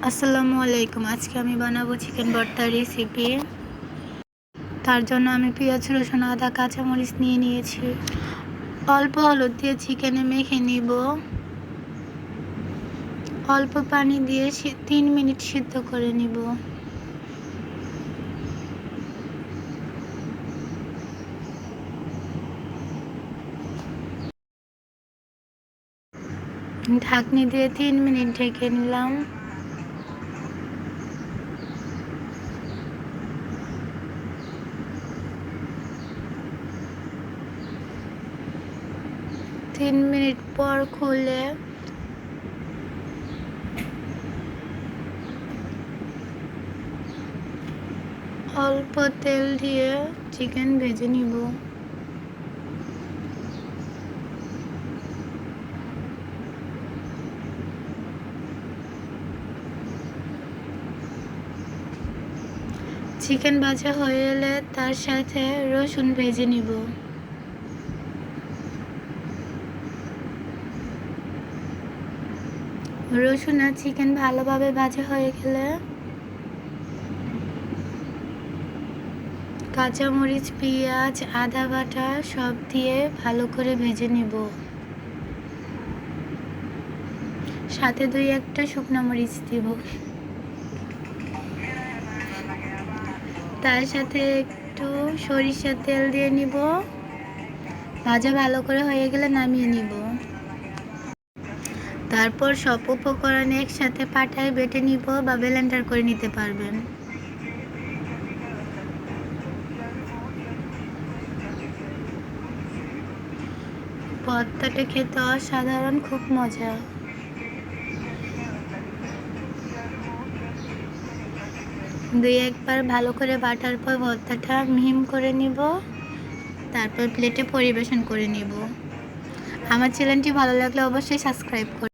আসসালামু আলাইকুম। আজকে আমি বানাবো চিকেন ভর্তা রেসিপি। তার জন্য আমি পেঁয়াজ, রসুন, আদা, কাঁচামরিচ নিয়ে নিয়েছি। অল্প হলুদ দিয়ে চিকেনে মেখে নিব। অল্প পানি দিয়ে 3 মিনিট সিদ্ধ করে নিব। ঢাকনি দিয়ে 3 মিনিট ঢেকে নিলাম। তিন মিনিট পর খুলে অল্প তেল দিয়ে চিকেন ভেজে নিব। চিকেন ভাজা হয়ে এলে তার সাথে রসুন ভেজে নিব। রসুন আর চিকেন ভালোভাবে ভাজা হয়ে গেলে কাঁচামরিচ, পেঁয়াজ, আদা বাটা সব দিয়ে ভালো করে ভেজে নিব। সাথে 2-1টা শুকনো মরিচ দিব। তার সাথে একটু সরিষার তেল দিয়ে নিব। ভাজা ভালো করে হয়ে গেলে নামিয়ে নিব। তারপর সব উপকরণ একসাথে পাটায় বেটে নিব বা ব্লেন্ডার করে নিতে পারবেন। ভর্তাটা খেতে অসাধারণ, খুব মজা। একবার ভালো করে বাটার পর ভর্তাটা মিহিন করে নিব। তারপর প্লেটে পরিবেশন করে নিব। আমার চ্যানেলটি ভালো লাগলে অবশ্যই সাবস্ক্রাইব করুন।